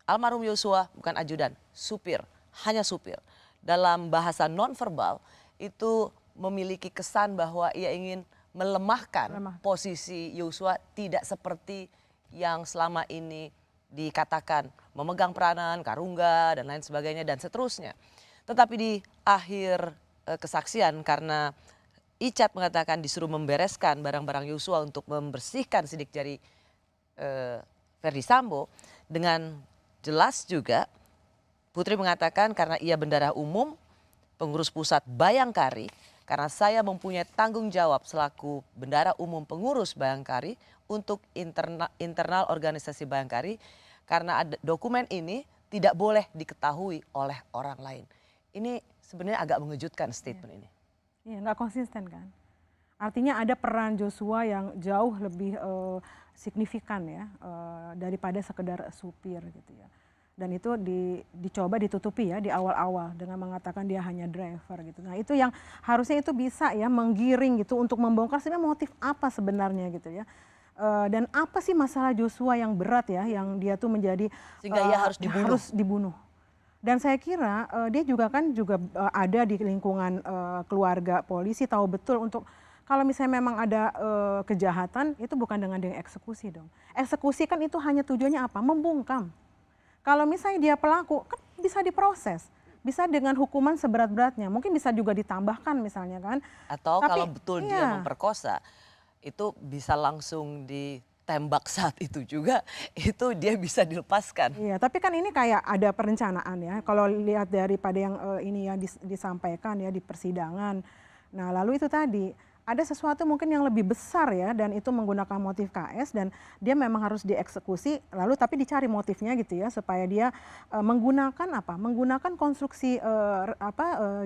almarhum Yosua bukan ajudan, supir, hanya supir. Dalam bahasa nonverbal itu memiliki kesan bahwa ia ingin melemahkan posisi Yosua, tidak seperti yang selama ini dikatakan memegang peranan, karungga dan lain sebagainya dan seterusnya. Tetapi di akhir kesaksian, karena Icat mengatakan disuruh membereskan barang-barang Yosua untuk membersihkan sidik jari Verdi Sambo, dengan jelas juga Putri mengatakan karena ia bendahara umum pengurus pusat Bayangkari, karena saya mempunyai tanggung jawab selaku bendahara umum pengurus Bayangkari untuk internal organisasi Bayangkari, karena ada dokumen ini tidak boleh diketahui oleh orang lain. Ini sebenarnya agak mengejutkan statement ini. Iya, nggak konsisten kan. Artinya ada peran Joshua yang jauh lebih signifikan ya daripada sekedar supir gitu ya. Dan itu dicoba ditutupi ya di awal-awal dengan mengatakan dia hanya driver gitu. Nah itu yang harusnya itu bisa ya menggiring gitu untuk membongkar sebenarnya motif apa sebenarnya gitu ya. Dan apa sih masalah Joshua yang berat ya, yang dia tuh menjadi sehingga ia harus dibunuh. Dan saya kira dia juga ada di lingkungan keluarga polisi, tahu betul untuk kalau misalnya memang ada kejahatan itu bukan dengan dia eksekusi dong. Eksekusi kan itu hanya tujuannya apa? Membungkam. Kalau misalnya dia pelaku kan bisa diproses. Bisa dengan hukuman seberat-beratnya. Mungkin bisa juga ditambahkan misalnya kan. Atau kalau betul dia memperkosa itu bisa langsung ditembak saat itu juga, itu dia bisa dilepaskan. Iya, tapi kan ini kayak ada perencanaan ya. Kalau lihat daripada yang ini ya disampaikan ya di persidangan. Nah lalu itu tadi ada sesuatu mungkin yang lebih besar ya, dan itu menggunakan motif KS dan dia memang harus dieksekusi, lalu tapi dicari motifnya gitu ya supaya dia menggunakan menggunakan konstruksi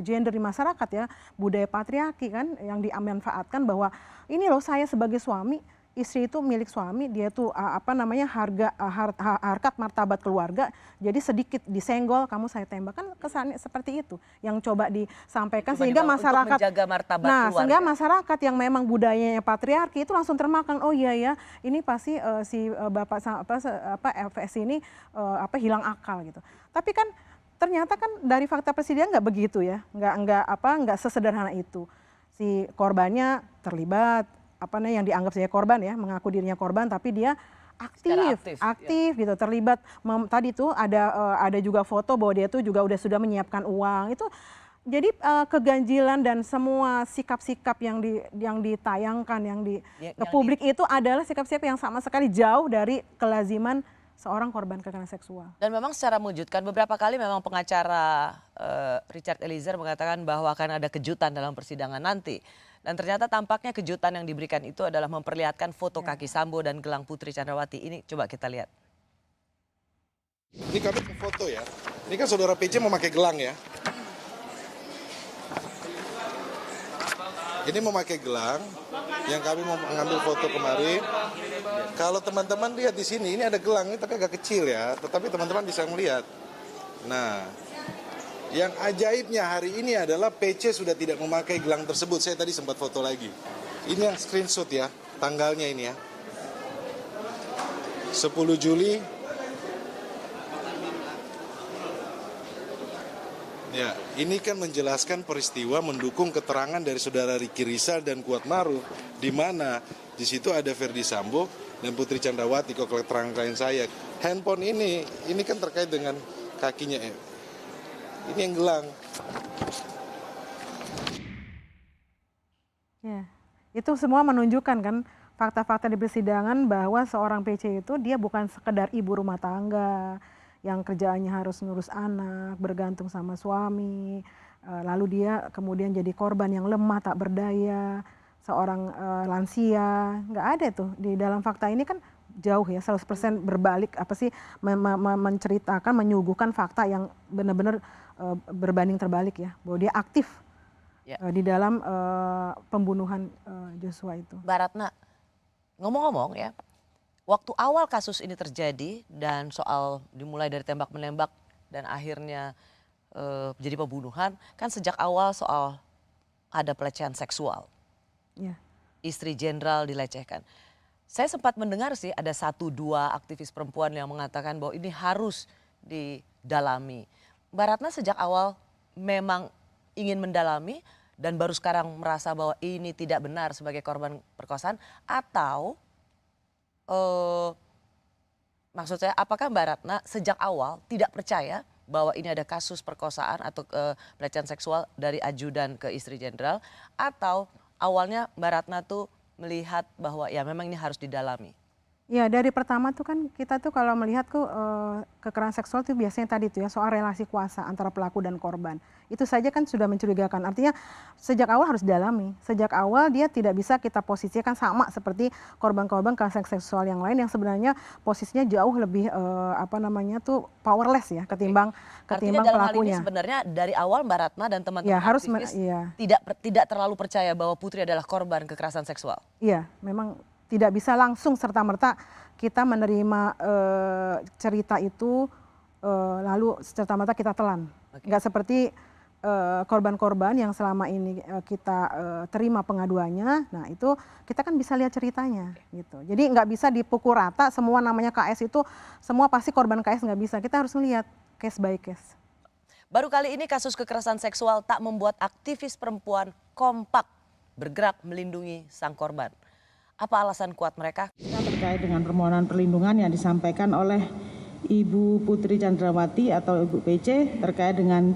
gender di masyarakat ya, budaya patriarki kan yang dimanfaatkan bahwa ini loh saya sebagai suami, istri itu milik suami, dia tuh harkat martabat keluarga, jadi sedikit disenggol kamu saya tembak, kan kesannya seperti itu yang coba disampaikan sehingga masyarakat menjaga martabat keluarga. Sehingga masyarakat yang memang budayanya patriarki itu langsung termakan, oh iya ya ini pasti si bapak FS ini hilang akal gitu. Tapi kan ternyata kan dari fakta persidangan nggak begitu ya, nggak sesederhana itu. Si korbannya terlibat yang dianggap saya korban ya, mengaku dirinya korban tapi dia aktif gitu, terlibat. Tadi tuh ada juga foto bahwa dia tuh juga sudah menyiapkan uang. Itu Jadi keganjilan dan semua sikap-sikap yang ditayangkan, ke publik itu adalah sikap-sikap yang sama sekali jauh dari kelaziman seorang korban kekerasan seksual. Dan memang secara mengejutkan beberapa kali memang pengacara Richard Eliezer mengatakan bahwa akan ada kejutan dalam persidangan nanti. Dan ternyata tampaknya kejutan yang diberikan itu adalah memperlihatkan foto kaki Sambo dan gelang Putri Chandrawati. Ini coba kita lihat. Ini kami foto ya. Ini kan saudara PC memakai gelang ya. Ini memakai gelang yang kami mau mengambil foto kemarin. Kalau teman-teman lihat di sini, ini ada gelang ini tapi agak kecil ya. Tetapi teman-teman bisa melihat. Nah, yang ajaibnya hari ini adalah PC sudah tidak memakai gelang tersebut. Saya tadi sempat foto lagi. Ini yang screenshot ya, tanggalnya ini ya. 10 Juli. Ya, ini kan menjelaskan peristiwa mendukung keterangan dari saudara Ricky Rizal dan Kuat Maruf, di mana di situ ada Ferdi Sambo dan Putri Chandrawati, kok keterangan klien saya. Handphone ini kan terkait dengan kakinya. Ini yang gelang. Ya, itu semua menunjukkan kan fakta-fakta di persidangan bahwa seorang PC itu dia bukan sekedar ibu rumah tangga yang kerjaannya harus ngurus anak, bergantung sama suami, lalu dia kemudian jadi korban yang lemah, tak berdaya, seorang lansia. Nggak ada tuh di dalam fakta ini kan jauh ya, 100% berbalik menceritakan, menyuguhkan fakta yang benar-benar berbanding terbalik ya, bahwa dia aktif di dalam pembunuhan Joshua itu. Mbak Ratna, ngomong-ngomong ya, waktu awal kasus ini terjadi dan soal dimulai dari tembak-menembak dan akhirnya jadi pembunuhan, kan sejak awal soal ada pelecehan seksual. Ya. Istri jenderal dilecehkan. Saya sempat mendengar sih ada 1-2 aktivis perempuan yang mengatakan bahwa ini harus didalami. Mbak Ratna sejak awal memang ingin mendalami dan baru sekarang merasa bahwa ini tidak benar sebagai korban perkosaan, atau maksud saya apakah Mbak Ratna sejak awal tidak percaya bahwa ini ada kasus perkosaan atau pelecehan seksual dari ajudan ke istri jenderal, atau awalnya Mbak Ratna tuh melihat bahwa ya memang ini harus didalami? Ya, dari pertama tuh kan kita tuh kalau melihat tuh kekerasan seksual tuh biasanya tadi tuh ya soal relasi kuasa antara pelaku dan korban. Itu saja kan sudah mencurigakan. Artinya sejak awal harus didalami. Sejak awal dia tidak bisa kita posisikan sama seperti korban-korban kekerasan seksual yang lain yang sebenarnya posisinya jauh lebih powerless ya ketimbang Artinya dalam pelakunya. hal ini sebenarnya dari awal Mbak Ratna dan teman-teman Ya, harus aktivis ya. tidak terlalu percaya bahwa Putri adalah korban kekerasan seksual. Iya, memang tidak bisa langsung serta-merta kita menerima cerita itu lalu serta-merta kita telan. Nggak seperti korban-korban yang selama ini kita terima pengaduannya, nah itu kita kan bisa lihat ceritanya gitu. Jadi nggak bisa dipukul rata semua namanya KS itu semua pasti korban KS, nggak bisa. Kita harus melihat case by case. Baru kali ini kasus kekerasan seksual tak membuat aktivis perempuan kompak bergerak melindungi sang korban. Apa alasan kuat mereka? Terkait dengan permohonan perlindungan yang disampaikan oleh Ibu Putri Chandrawati atau Ibu PC terkait dengan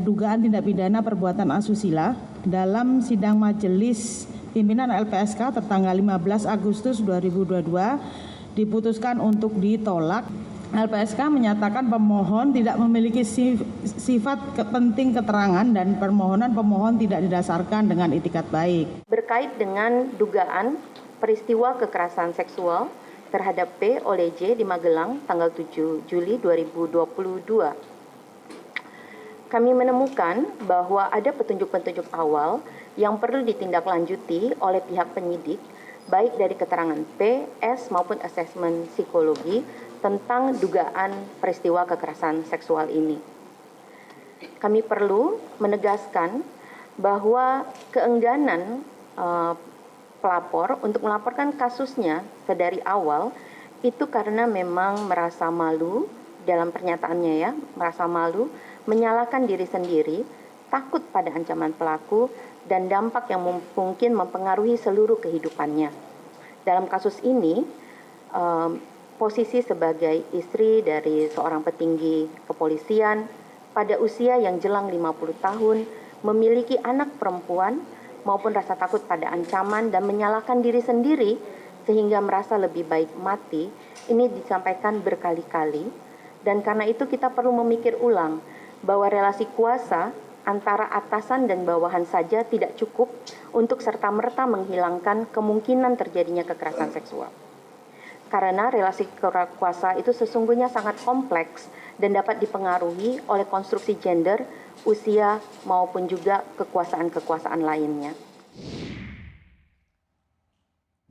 dugaan tindak pidana perbuatan asusila dalam sidang majelis pimpinan LPSK tertanggal 15 Agustus 2022 diputuskan untuk ditolak. LPSK menyatakan pemohon tidak memiliki sifat penting keterangan dan permohonan pemohon tidak didasarkan dengan itikat baik. Berkait dengan dugaan peristiwa kekerasan seksual terhadap P oleh J di Magelang tanggal 7 Juli 2022. Kami menemukan bahwa ada petunjuk-petunjuk awal yang perlu ditindaklanjuti oleh pihak penyidik baik dari keterangan P, S maupun asesmen psikologi tentang dugaan peristiwa kekerasan seksual ini. Kami perlu menegaskan bahwa keengganan pelapor untuk melaporkan kasusnya sedari awal itu karena memang merasa malu dalam pernyataannya ya, merasa malu, menyalahkan diri sendiri, takut pada ancaman pelaku, dan dampak yang mungkin mempengaruhi seluruh kehidupannya. Dalam kasus ini, posisi sebagai istri dari seorang petinggi kepolisian pada usia yang jelang 50 tahun memiliki anak perempuan maupun rasa takut pada ancaman dan menyalahkan diri sendiri sehingga merasa lebih baik mati, ini disampaikan berkali-kali. Dan karena itu kita perlu memikir ulang bahwa relasi kuasa antara atasan dan bawahan saja tidak cukup untuk serta-merta menghilangkan kemungkinan terjadinya kekerasan seksual. Karena relasi kuasa itu sesungguhnya sangat kompleks dan dapat dipengaruhi oleh konstruksi gender, usia, maupun juga kekuasaan-kekuasaan lainnya.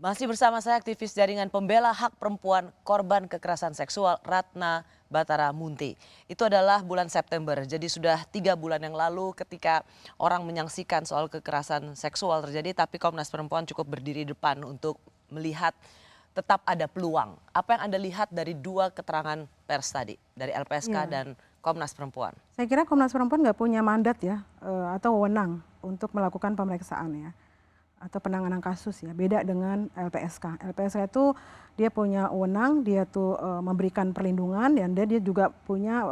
Masih bersama saya aktivis jaringan pembela hak perempuan korban kekerasan seksual Ratna Batara Munti. Itu adalah bulan September, jadi sudah 3 bulan yang lalu ketika orang menyaksikan soal kekerasan seksual terjadi, tapi Komnas Perempuan cukup berdiri depan untuk melihat tetap ada peluang. Apa yang Anda lihat dari 2 keterangan pers tadi, dari LPSK dan Komnas Perempuan? Saya kira Komnas Perempuan nggak punya mandat ya, atau wewenang untuk melakukan pemeriksaan ya, atau penanganan kasus ya. Beda dengan LPSK. LPSK itu dia punya wewenang, dia tuh memberikan perlindungan, dan dia juga punya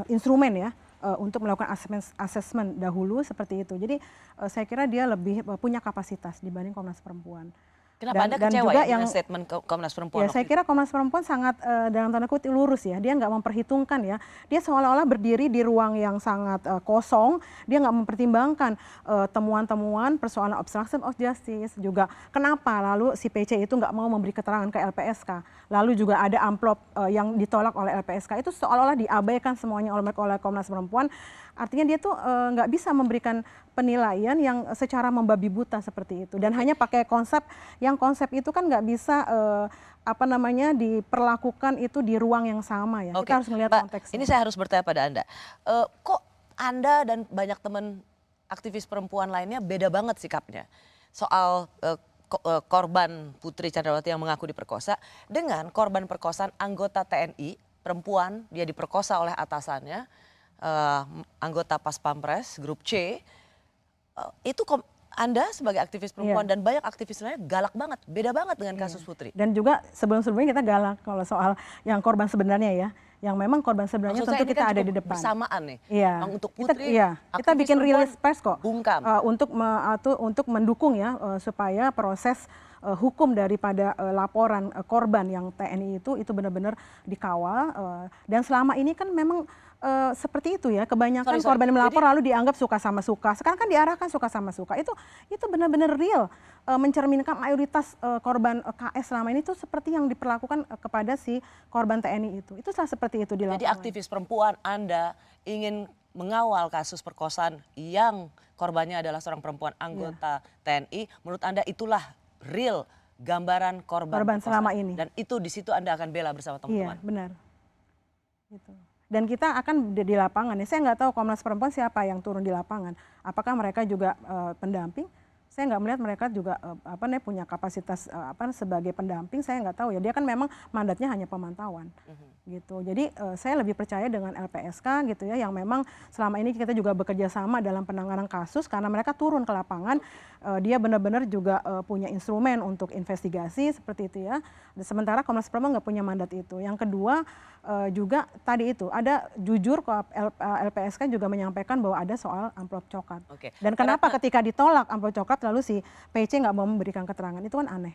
instrumen ya untuk melakukan asesmen dahulu seperti itu. Jadi saya kira dia lebih punya kapasitas dibanding Komnas Perempuan. Kenapa Anda kecewa ya dengan statement Komnas Perempuan? Ya, saya kira Komnas Perempuan sangat dalam tanda kutip lurus ya. Dia nggak memperhitungkan ya. Dia seolah-olah berdiri di ruang yang sangat kosong. Dia nggak mempertimbangkan temuan-temuan persoalan obstruction of justice juga. Kenapa lalu si PC itu nggak mau memberi keterangan ke LPSK. Lalu juga ada amplop yang ditolak oleh LPSK. Itu seolah-olah diabaikan semuanya oleh Komnas Perempuan. Artinya dia tuh nggak bisa memberikan penilaian yang secara membabi buta seperti itu, dan hanya pakai konsep itu kan nggak bisa diperlakukan itu di ruang yang sama ya. Kita harus melihat konteksnya. Ini saya harus bertanya pada Anda, kok Anda dan banyak teman aktivis perempuan lainnya beda banget sikapnya soal korban Putri Chandrawati yang mengaku diperkosa dengan korban perkosaan anggota TNI perempuan, dia diperkosa oleh atasannya, anggota Pas Pampres Grup C. Itu Anda sebagai aktivis perempuan dan banyak aktivis lainnya galak banget, beda banget dengan kasus Putri. Dan juga sebelum-sebelumnya kita galak kalau soal yang korban sebenarnya ya, yang memang korban sebenarnya tentu kita ada di depan. Bersamaan nih, untuk Putri, kita bikin rilis pers kok bungkam untuk mendukung ya supaya proses hukum daripada laporan korban yang TNI itu benar-benar dikawal, dan selama ini kan memang seperti itu ya, kebanyakan korban yang melapor lalu dianggap suka sama suka. Sekarang kan diarahkan suka sama suka. Itu benar-benar real, mencerminkan mayoritas korban KS selama ini itu seperti yang diperlakukan kepada si korban TNI itu. Itu seperti itu di lapangan. Jadi aktivis perempuan Anda ingin mengawal kasus perkosaan yang korbannya adalah seorang perempuan anggota TNI. Menurut Anda itulah real gambaran korban selama ini. Dan itu di situ Anda akan bela bersama teman-teman. Iya, benar. Gitu. Dan kita akan di lapangan ya. Saya nggak tahu Komnas Perempuan siapa yang turun di lapangan. Apakah mereka juga pendamping? Saya nggak melihat mereka juga punya kapasitas sebagai pendamping. Saya nggak tahu ya. Dia kan memang mandatnya hanya pemantauan, gitu. Jadi saya lebih percaya dengan LPSK gitu ya, yang memang selama ini kita juga bekerja sama dalam penanganan kasus karena mereka turun ke lapangan. Dia benar-benar juga punya instrumen untuk investigasi seperti itu ya. Sementara Komnas Perempuan nggak punya mandat itu. Yang kedua juga tadi itu ada jujur LPSK juga menyampaikan bahwa ada soal amplop coklat. Dan kenapa ketika ditolak amplop coklat lalu si PC nggak mau memberikan keterangan, itu kan aneh.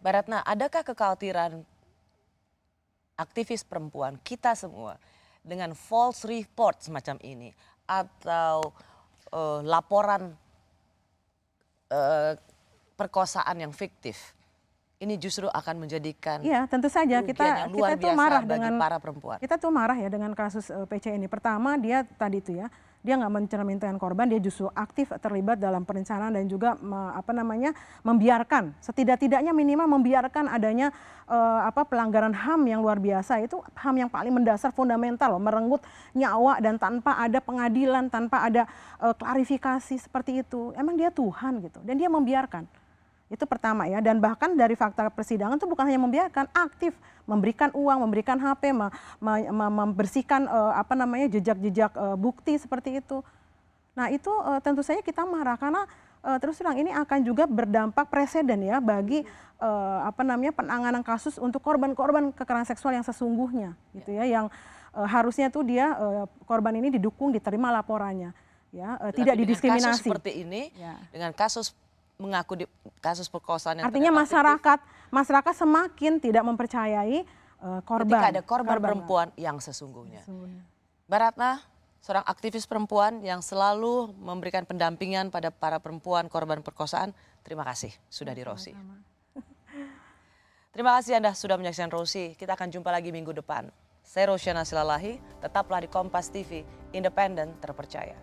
Mbak Ratna, adakah kekhawatiran aktivis perempuan kita semua dengan false report semacam ini atau laporan perkosaan yang fiktif ini justru akan menjadikan tentu saja kita tuh marah dengan para perempuan. Kita tuh marah ya dengan kasus PC ini. Pertama dia tadi itu ya, dia nggak mencerminkan korban, dia justru aktif terlibat dalam perencanaan dan juga membiarkan, setidak-tidaknya minimal membiarkan adanya pelanggaran HAM yang luar biasa. Itu HAM yang paling mendasar, fundamental loh, merenggut nyawa dan tanpa ada pengadilan, tanpa ada klarifikasi seperti itu. Emang dia Tuhan gitu, dan dia membiarkan. Itu pertama ya, dan bahkan dari fakta persidangan itu bukan hanya membiarkan, aktif memberikan uang, memberikan HP, membersihkan jejak-jejak bukti seperti itu. Nah itu tentu saja kita marah karena terus terang ini akan juga berdampak presiden ya bagi penanganan kasus untuk korban-korban kekerasan seksual yang sesungguhnya gitu ya, yang harusnya tuh dia korban ini didukung, diterima laporannya, ya, tidak Dengan didiskriminasi. kasus seperti ini, dengan kasus mengaku kasus perkosaan yang artinya masyarakat semakin tidak mempercayai korban. Ketika ada korban perempuan yang sesungguhnya. Mbak Ratna, seorang aktivis perempuan yang selalu memberikan pendampingan pada para perempuan korban perkosaan, terima kasih sudah di Rosi. Terima kasih Anda sudah menyaksikan Rosi. Kita akan jumpa lagi minggu depan. Saya Rosyana Silalahi, tetaplah di Kompas TV, independen, terpercaya.